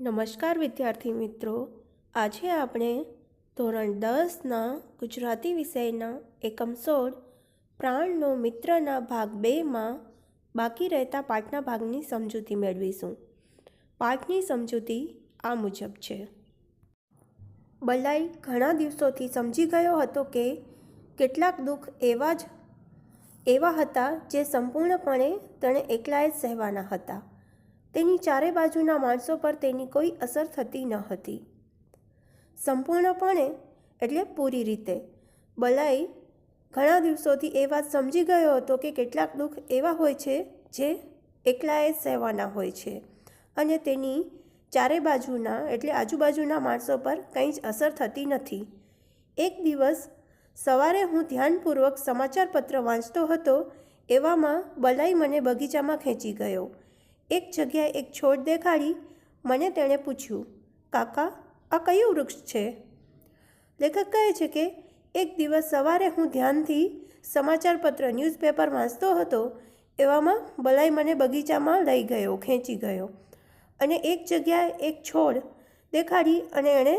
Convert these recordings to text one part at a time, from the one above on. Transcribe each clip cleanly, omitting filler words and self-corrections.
નમસ્કાર વિદ્યાર્થી મિત્રો, આજે આપણે ધોરણ 10ના ગુજરાતી વિષયના એકમ 16 પ્રાણનો મિત્રના ભાગ 2માં બાકી રહેતા પાઠના ભાગની સમજૂતી મેળવીશું. પાઠની સમજૂતી આ મુજબ છે. બલાઈ ઘણા દિવસોથી સમજી ગયો હતો કે કેટલાક દુઃખ એવા હતા જે સંપૂર્ણપણે તેણે એકલાએ જ સહેવાના હતા. તેની ચારે બાજુના માણસો પર તેની કોઈ અસર થતી ન હતી. સંપૂર્ણપણે એટલે પૂરી રીતે. બલાઈ ઘણા દિવસોથી એ વાત સમજી ગયો હતો કે કેટલાક દુઃખ એવા હોય છે જે એકલાએ જ સહેવાના હોય છે અને તેની ચારે બાજુના એટલે આજુબાજુના માણસો પર કંઈ જ અસર થતી નથી. એક દિવસ સવારે હું ધ્યાનપૂર્વક સમાચારપત્ર વાંચતો હતો. એવામાં બલાઈ મને બગીચામાં ખેંચી ગયો. એક જગ્યાએ એક છોડ દેખાડી મને તેણે પૂછ્યું, કાકા, આ કયું વૃક્ષ છે? લેખક કહે છે કે એક દિવસ સવારે હું ધ્યાનથી સમાચારપત્ર ન્યૂઝપેપર વાંચતો હતો. એવામાં બલાઈ મને બગીચામાં લઈ ગયો, ખેંચી ગયો અને એક જગ્યાએ એક છોડ દેખાડી અને એણે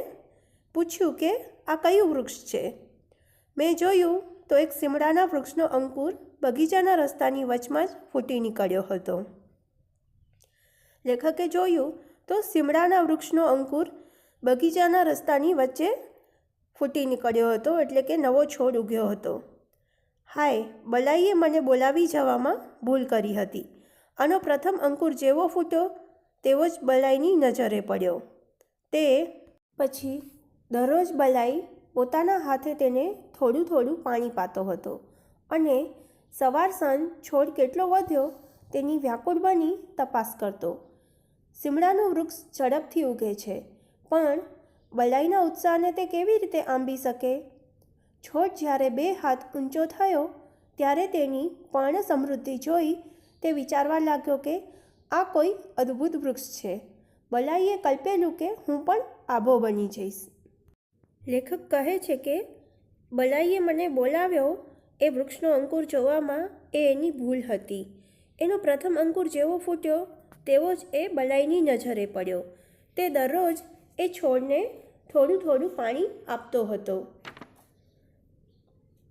પૂછ્યું કે આ કયું વૃક્ષ છે? મેં જોયું તો એક સીમડાના વૃક્ષનો અંકુર બગીચાના રસ્તાની વચમાં જ ફૂટી નીકળ્યો હતો. લેખકે જોયું તો સીમડાના વૃક્ષનો અંકુર બગીચાના રસ્તાની વચ્ચે ફૂટી નીકળ્યો હતો, એટલે કે નવો છોડ ઉગ્યો હતો. હાય, બલાઈએ મને બોલાવી જવામાં ભૂલ કરી હતી. આનો પ્રથમ અંકુર જેવો ફૂટ્યો તેવો જ બલાઈની નજરે પડ્યો. તે પછી દરરોજ બલાઈ પોતાના હાથે તેને થોડું થોડું પાણી પાતો હતો અને સવાર સાંજ છોડ કેટલો વધ્યો તેની વ્યાકુળ બની તપાસ કરતો. સીમડાનું વૃક્ષ ઝડપથી ઉગે છે, પણ બલાઈના ઉત્સાહને તે કેવી રીતે આંબી શકે? છોડ જ્યારે 2 હાથ ઊંચો થયો ત્યારે તેની પર્ણ સમૃદ્ધિ જોઈ તે વિચારવા લાગ્યો કે આ કોઈ અદ્ભુત વૃક્ષ છે. બલાઈએ કલ્પેલું કે હું પણ આબો બની જઈશ. લેખક કહે છે કે બલાઈએ મને બોલાવ્યો એ વૃક્ષનો અંકુર જોવામાં એ એની ભૂલ હતી. એનો પ્રથમ અંકુર જેવો ફૂટ્યો તેવો જ એ બલાઈની નજરે પડ્યો. તે દરરોજ એ છોડને થોડું થોડું પાણી આપતો હતો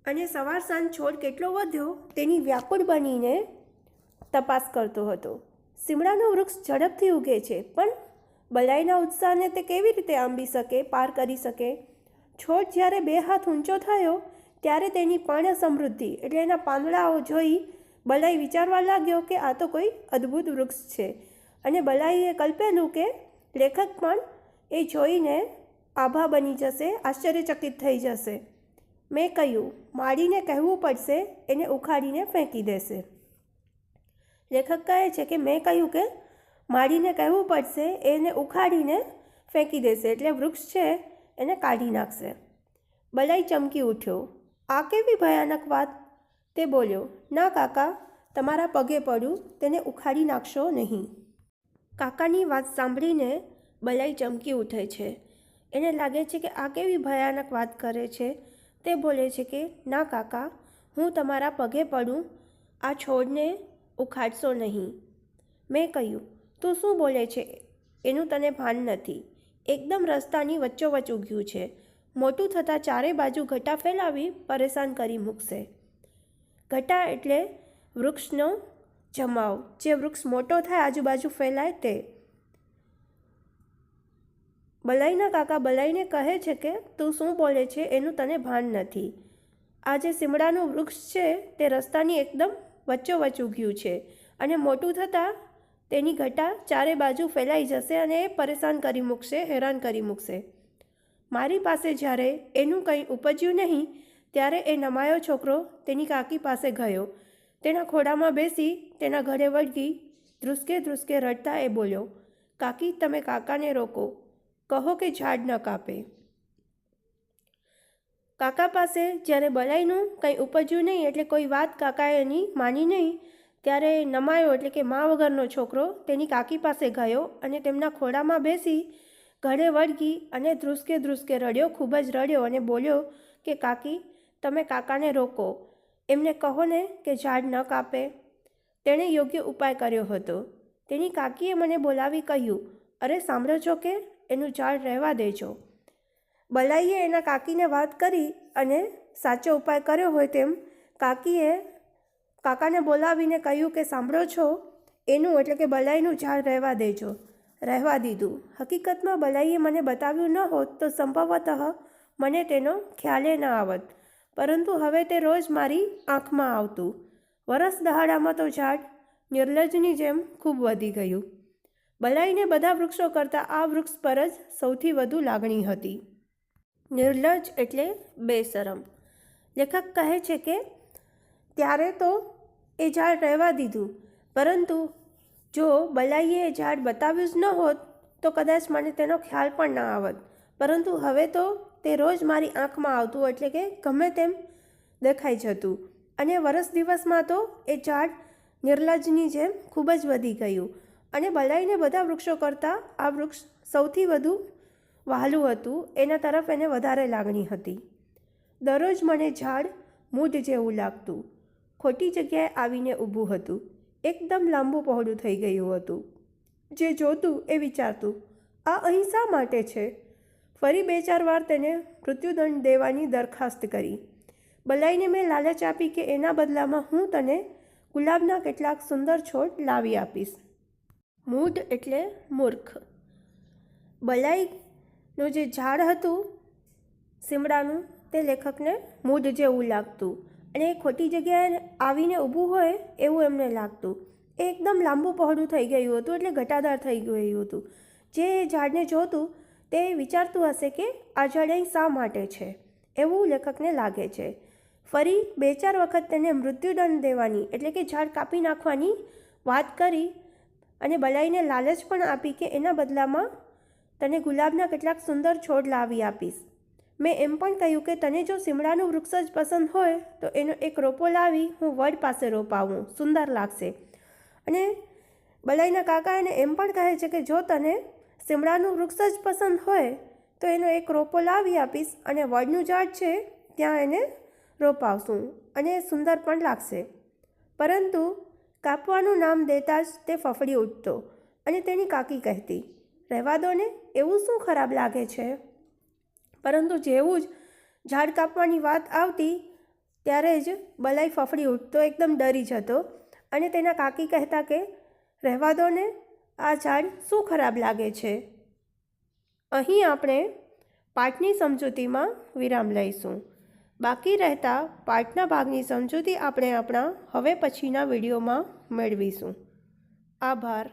અને સવાર સાંજ છોડ કેટલો વધ્યો તેની વ્યાકુળ બનીને તપાસ કરતો હતો. સીમડાનું વૃક્ષ ઝડપથી ઉગે છે, પણ બલાઈના ઉત્સાહને તે કેવી રીતે આંબી શકે, પાર કરી શકે? છોડ જ્યારે 2 હાથ ઊંચો થયો ત્યારે તેની પર્ણ સમૃદ્ધિ એટલે એના પાંદડાઓ જોઈ બલાઈ વિચારવા લાગ્યો કે આ તો કોઈ અદ્ભુત વૃક્ષ છે અને બલાઈએ કલ્પેલું કે લેખક પણ એ જોઈને આભા બની જશે, આશ્ચર્યચકિત થઈ જશે. મેં કહ્યું, માળીને કહેવું પડશે, એને ઉખાડીને ફેંકી દેશે. લેખક કહે છે કે મેં કહ્યું કે માળીને કહેવું પડશે, એને ઉખાડીને ફેંકી દેશે એટલે વૃક્ષ છે એને કાઢી નાખશે. બલાઈ ચમકી ઉઠ્યો. આ કેવી ભયાનક વાત! તે બોલ્યો, ના કાકા, તમારા પગે પડું, તેને ઉખાડી નાખશો નહીં. કાકાની વાત સાંભળીને બલાઈ ચમકી ઉઠે છે. એને લાગે છે કે આ કેવી ભયાનક વાત કરે છે. તે બોલે છે કે ના કાકા, હું તમારા પગે પડું, આ છોડને ઉખાડશો નહીં. મેં કહ્યું, તું શું બોલે છે એનું તને ભાન નથી. એકદમ રસ્તાની વચ્ચોવચ્ચ ઉગ્યું છે. મોટું થતાં ચારે બાજુ ઘટા ફેલાવી પરેશાન કરી મૂકશે. ઘટા એટલે વૃક્ષનો જમાવ, જે વૃક્ષ મોટો થાય આજુબાજુ ફેલાય તે. બલાઈના કાકા બલાઈને કહે છે કે તું શું બોલે છે એનું તને ભાન નથી. આ જે સીમડાનું વૃક્ષ છે તે રસ્તાની એકદમ વચ્ચોવચ્ચ ઉગ્યું છે અને મોટું થતાં તેની ઘટા ચારે બાજુ ફેલાઈ જશે અને એ પરેશાન કરી મૂકશે, હેરાન કરી મૂકશે. મારી પાસે જ્યારે એનું કંઈ ઉપજ્યું નહીં ત્યારે એ નમાયો છોકરો તેની કાકી પાસે ગયો. તેના ખોળામાં બેસી તેના ગળે વળગી ધ્રુસકે ધ્રુસકે રડતા એ બોલ્યો, કાકી, તમે કાકાને રોકો, કહો કે ઝાડ ન કાપે. કાકા પાસે જ્યારે બલાઈનું કંઈ ઉપજ્યું નહીં એટલે કોઈ વાત કાકાએ એની માની નહીં ત્યારે નમાયો એટલે કે મા વગરનો છોકરો તેની કાકી પાસે ગયો અને તેમના ખોળામાં બેસી ગળે વળગી અને ધ્રુસકે ધ્રુસકે રડ્યો, ખૂબ જ રડ્યો અને બોલ્યો કે કાકી, તમે કાકાને રોકો, એમને કહો ને કે ઝાડ ન કાપે. તેણે યોગ્ય ઉપાય કર્યો હતો. તેની કાકીએ મને બોલાવી કહ્યું, અરે સાંભળો છો કે એનું ઝાડ રહેવા દેજો. બલાઈએ એના કાકીને વાત કરી અને સાચો ઉપાય કર્યો હોય તેમ કાકીએ કાકાને બોલાવીને કહ્યું કે સાંભળો છો, એનું એટલે કે બલાઈનું ઝાડ રહેવા દેજો. રહેવા દીધું. હકીકતમાં બલાઈએ મને બતાવ્યું ન હોત તો સંભવતઃ મને તેનો ખ્યાલે ન આવત, પરંતુ હવે તે રોજ મારી આંખમાં આવતું. વરસ દહાડામાં તો ઝાડ નિર્લજની જેમ ખૂબ વધી ગયું. બલાઈને બધા વૃક્ષો કરતાં આ વૃક્ષ પર જ સૌથી વધુ લાગણી હતી. નિર્લજ એટલે બેશરમ. લેખક કહે છે કે ત્યારે તો એ ઝાડ રહેવા દીધું, પરંતુ જો બલાઈએ એ ઝાડ બતાવ્યું જ ન હોત તો કદાચ મને તેનો ખ્યાલ પણ ન આવત, પરંતુ હવે તો તે રોજ મારી આંખમાં આવતું, એટલે કે ગમે તેમ દેખાઈ જતું. અને વરસ દિવસમાં તો એ ઝાડ નિર્લજની જેમ ખૂબ જ વધી ગયું અને બલાઈને બધા વૃક્ષો કરતાં આ વૃક્ષ સૌથી વધુ વહાલું હતું. એના તરફ એને વધારે લાગણી હતી. દરરોજ મને ઝાડ મૂઢ જેવું લાગતું. ખોટી જગ્યાએ આવીને ઊભું હતું. એકદમ લાંબુ પહોળું થઈ ગયું હતું. જે જોતું એ વિચારતું, આ અહીં શા માટે છે? ફરી 2-4 વાર તેને મૃત્યુદંડ દેવાની દરખાસ્ત કરી. બલાઈને મેં લાલચ આપી કે એના બદલામાં હું તને ગુલાબના કેટલાક સુંદર છોડ લાવી આપીશ. મૂઢ એટલે મૂર્ખ. બલાઈનું જે ઝાડ હતું સીમડાનું, તે લેખકને મૂઢ જેવું લાગતું અને એ ખોટી જગ્યાએ આવીને ઊભું હોય એવું એમને લાગતું. એ એકદમ લાંબુ પહોળું થઈ ગયું હતું, એટલે ઘટાદાર થઈ ગયું હતું. જે ઝાડને જોતું તે વિચારતું હશે કે આ ઝાડ અહીં શા માટે છે, એવું લેખકને લાગે છે. ફરી 2-4 વખત તેને મૃત્યુદંડ દેવાની એટલે કે ઝાડ કાપી નાખવાની વાત કરી અને બલાઈને લાલચ પણ આપી કે એના બદલામાં તને ગુલાબના કેટલાક સુંદર છોડ લાવી આપીશ. મેં એમ પણ કહ્યું કે તને જો સીમડાનું વૃક્ષ જ પસંદ હોય તો એનો એક રોપો લાવી હું વડ પાસે રોપાવું, સુંદર લાગશે. અને બલાઈના કાકા એને એમ પણ કહે છે કે જો તને સીમડાનું વૃક્ષ જ પસંદ હોય તો એનો એક રોપો લાવી આપીશ અને વડનું ઝાડ છે ત્યાં એને રોપાવશું અને સુંદર પણ લાગશે. પરંતુ કાપવાનું નામ દેતાં જ તે ફફડી ઉઠતો અને તેની કાકી કહેતી, રહેવા દો ને, એવું શું ખરાબ લાગે છે? પરંતુ જેવું જ ઝાડ કાપવાની વાત આવતી ત્યારે જ બલાઈ ફફડી ઉઠતો, એકદમ ડરી જતો અને તેના કાકી કહેતા કે રહેવા દો ને, આ ઝાડ શું ખરાબ લાગે છે. અહીં આપણે પાઠની સમજૂતીમાં વિરામ લઈશું. બાકી રહેતા પાઠના ભાગની સમજૂતી આપણે આપણા હવે પછીના વિડીયોમાં મેળવીશું. આભાર.